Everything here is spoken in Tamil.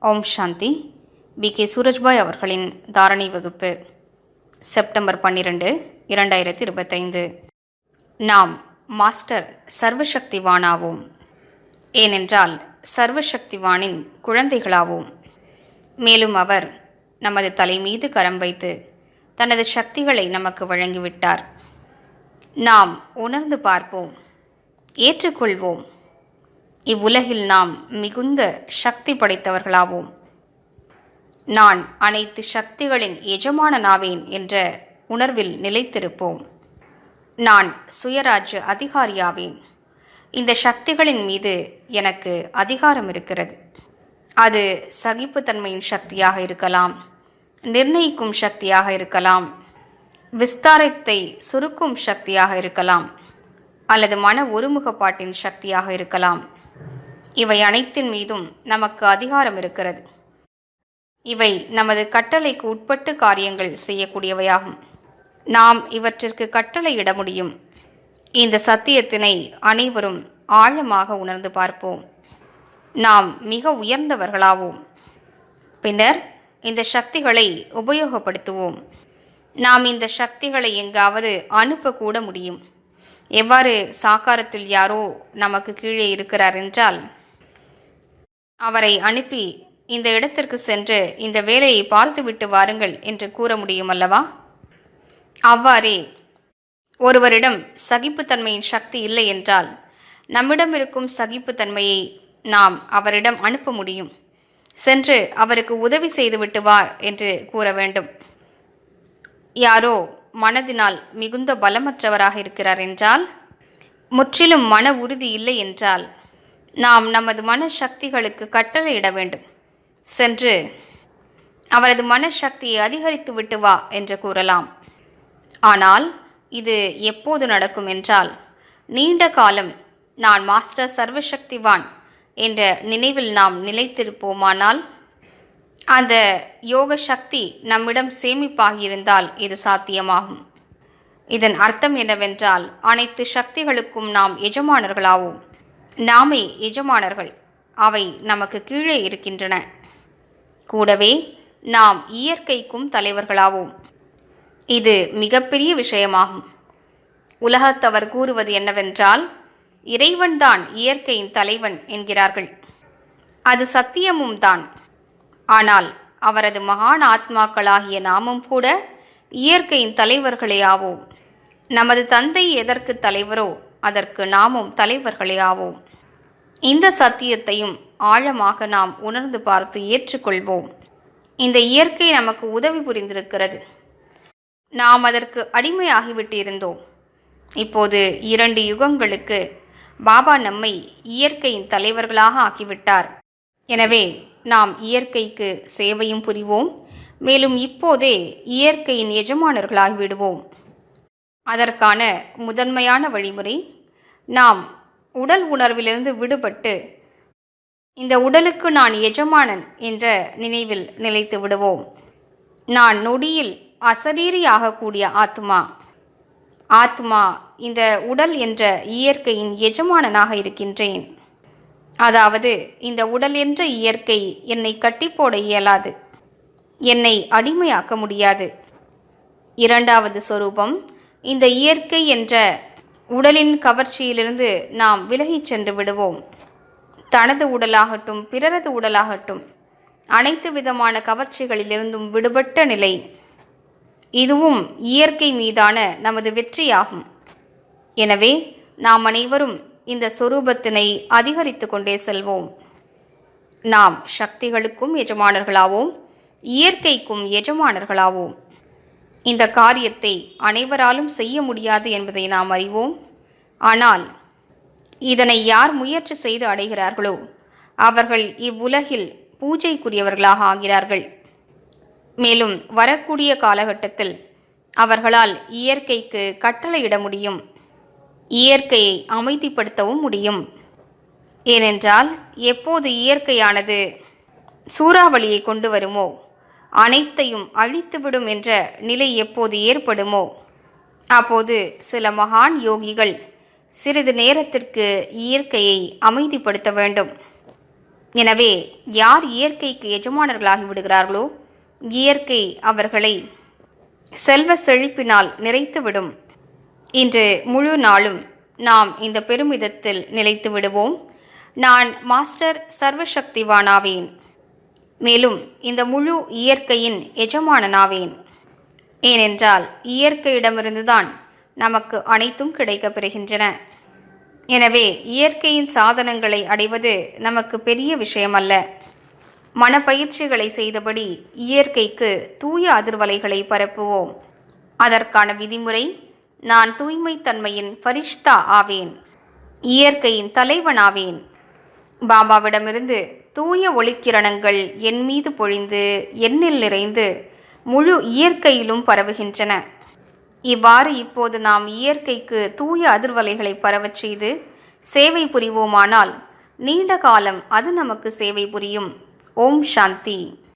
ஓம் சாந்தி. B.K. சூரஜ்பாய் அவர்களின் தாரணை வகுப்பு செப்டம்பர் 12, 2025. நாம் மாஸ்டர் சர்வசக்திவானாவோம். ஏனென்றால் சர்வசக்திவானின் குழந்தைகளாவோம். மேலும் அவர் நமது தலை மீது கரம் வைத்து தனது சக்திகளை நமக்கு வழங்கிவிட்டார். நாம் உணர்ந்து பார்ப்போம், ஏற்றுக்கொள்வோம். இவ்வுலகில் நாம் மிகுந்த சக்தி படைத்தவர்களாவோம். நான் அனைத்து சக்திகளின் எஜமானனாவேன் என்ற உணர்வில் நிலைத்திருப்போம். நான் சுயராஜ்ய அதிகாரியாவேன். இந்த சக்திகளின் மீது எனக்கு அதிகாரம் இருக்கிறது. அது சகிப்புத்தன்மையின் சக்தியாக இருக்கலாம், நிர்ணயிக்கும் சக்தியாக இருக்கலாம், விஸ்தாரத்தை சுருக்கும் சக்தியாக இருக்கலாம், அல்லது மன ஒருமுகப்பாட்டின் சக்தியாக இருக்கலாம். இவை அனைத்தின் மீதும் நமக்கு அதிகாரம் இருக்கிறது. இவை நமது கட்டளைக்கு உட்பட்டு காரியங்கள் செய்யக்கூடியவையாகும். நாம் இவற்றிற்கு கட்டளையிட முடியும். இந்த சத்தியத்தினை அனைவரும் ஆழமாக உணர்ந்து பார்ப்போம். நாம் மிக உயர்ந்தவர்களாவோம். பின்னர் இந்த சக்திகளை உபயோகப்படுத்துவோம். நாம் இந்த சக்திகளை எங்காவது அனுப்பக்கூட முடியும். எவ்வாறு சாக்காரத்தில் யாரோ நமக்கு கீழே இருக்கிறார் என்றால் அவரை அனுப்பி இந்த இடத்திற்கு சென்று இந்த வேலையை பார்த்துவிட்டு வாருங்கள் என்று கூற முடியும் அல்லவா? அவ்வாறே ஒருவரிடம் சகிப்புத்தன்மையின் சக்தி இல்லை என்றால் நம்மிடம் இருக்கும் சகிப்புத்தன்மையை நாம் அவரிடம் அனுப்ப முடியும். சென்று அவருக்கு உதவி செய்துவிட்டு வா என்று கூற வேண்டும். யாரோ மனதினால் மிகுந்த பலமற்றவராக இருக்கிறார் என்றால், முற்றிலும் மன உறுதி இல்லை என்றால், நாம் நமது மனசக்திகளுக்கு கட்டளையிட வேண்டும். சென்று அவரது மனசக்தியை அதிகரித்து விட்டு வா என்று கூறலாம். ஆனால் இது எப்போது நடக்கும் என்றால், நீண்ட காலம் நான் மாஸ்டர் சர்வசக்திவான் என்ற நினைவில் நாம் நிலைத்திருப்போமானால், அந்த யோக சக்தி நம்மிடம் சேமிப்பாகியிருந்தால் இது சாத்தியமாகும். இதன் அர்த்தம் என்னவென்றால், அனைத்து சக்திகளுக்கும் நாம் எஜமானர்களாவோம். நாமே எஜமானர்கள். அவை நமக்கு கீழே இருக்கின்றன. கூடவே நாம் இயற்கைக்கும் தலைவர்களாவோம். இது மிகப்பெரிய விஷயமாகும். உலகத்தவர் கூறுவது என்னவென்றால், இறைவன்தான் இயற்கையின் தலைவன் என்கிறார்கள். அது சத்தியமும் தான். ஆனால் அவரது மகான் ஆத்மாக்களாகிய நாமும் கூட இயற்கையின் தலைவர்களே ஆவோம். நமது தந்தை எதற்கு தலைவரோ அதற்கு நாமும் தலைவர்களே ஆவோம். இந்த சத்தியத்தையும் ஆழமாக நாம் உணர்ந்து பார்த்து ஏற்றுக்கொள்வோம். இந்த இயற்கை நமக்கு உதவி புரிந்திருக்கிறது. நாம் அதற்கு அடிமையாகிவிட்டு இருந்தோம். இப்போது 2 யுகங்களுக்கு பாபா நம்மை இயற்கையின் தலைவர்களாக ஆக்கிவிட்டார். எனவே நாம் இயற்கைக்கு சேவையும் புரிவோம். மேலும் இப்போதே இயற்கையின் எஜமானர்களாகிவிடுவோம். அதற்கான முதன்மையான வழிமுறை, நாம் உடல் உணர்விலிருந்து விடுபட்டு இந்த உடலுக்கு நான் எஜமானன் என்ற நினைவில் நிலைத்து விடுவோம். நான் நொடியில் அசரீரியாகக்கூடிய ஆத்மா. ஆத்மா இந்த உடல் என்ற இயற்கையின் எஜமானனாக இருக்கின்றேன். அதாவது இந்த உடல் என்ற இயற்கை என்னை கட்டிப்போட இயலாது, என்னை அடிமையாக்க முடியாது. 2வது சொரூபம், இந்த இயற்கை என்ற உடலின் கவர்ச்சியிலிருந்து நாம் விலகிச் சென்று விடுவோம். தனது உடலாகட்டும் பிறரது உடலாகட்டும் அனைத்து விதமான கவர்ச்சிகளிலிருந்தும் விடுபட்ட நிலை. இதுவும் இயற்கை மீதான நமது வெற்றியாகும். எனவே நாம் அனைவரும் இந்த சொரூபத்தினை அதிகரித்து கொண்டே செல்வோம். நாம் சக்திகளுக்கும் எஜமானர்களாவோம், இயற்கைக்கும் எஜமானர்களாவோம். இந்த காரியத்தை அனைவராலும் செய்ய முடியாது என்பதை நாம் அறிவோம். ஆனால் இதனை யார் முயற்சி செய்து அடைகிறார்களோ அவர்கள் இவ்வுலகில் பூஜைக்குரியவர்களாக ஆகிறார்கள். மேலும் வரக்கூடிய காலகட்டத்தில் அவர்களால் இயற்கைக்கு கட்டளையிட முடியும், இயற்கையை அமைதிப்படுத்தவும் முடியும். ஏனென்றால் எப்போது இயற்கையானது சூறாவளியை கொண்டு வருமோ, அனைத்தையும் அழித்துவிடும் என்ற நிலை எப்போது ஏற்படுமோ, அப்போது சில மகான் யோகிகள் சிறிது நேரத்திற்கு இயற்கையை அமைதிப்படுத்த வேண்டும். எனவே யார் இயற்கைக்கு எஜமானர்களாகி விடுகிறார்களோ இயற்கை அவர்களை செல்வ செழிப்பினால் நிறைத்துவிடும். இன்று முழு நாளும் நாம் இந்த பெருமிதத்தில் நிலைத்து விடுவோம். நான் மாஸ்டர் சர்வசக்திவானாவேன், மேலும் இந்த முழு இயற்கையின் எஜமானனாவேன். ஏனென்றால் இயற்கையிடமிருந்துதான் நமக்கு அனைத்தும் கிடைக்கப் பெறுகின்றன. எனவே இயற்கையின் சாதனங்களை அடைவது நமக்கு பெரிய விஷயமல்ல. மனப்பயிற்சிகளை செய்தபடி இயற்கைக்கு தூய அதிர்வலைகளை பரப்புவோம். அதற்கான விதிமுறை: நான் தூய்மைத்தன்மையின் ஃபரிஷ்தா ஆவேன், இயற்கையின் தலைவனாவேன். பாபாவிடமிருந்து தூய ஒளிக்கிரணங்கள் என் மீது பொழிந்து என்னில் நிறைந்து முழு இயற்கையிலும் பரவுகின்றன. இவ்வாறு இப்போது நாம் இயற்கைக்கு தூய அதிர்வலைகளை பரவச் செய்து சேவை புரிவோமானால் நீண்ட காலம் அது நமக்கு சேவை புரியும். ஓம் சாந்தி.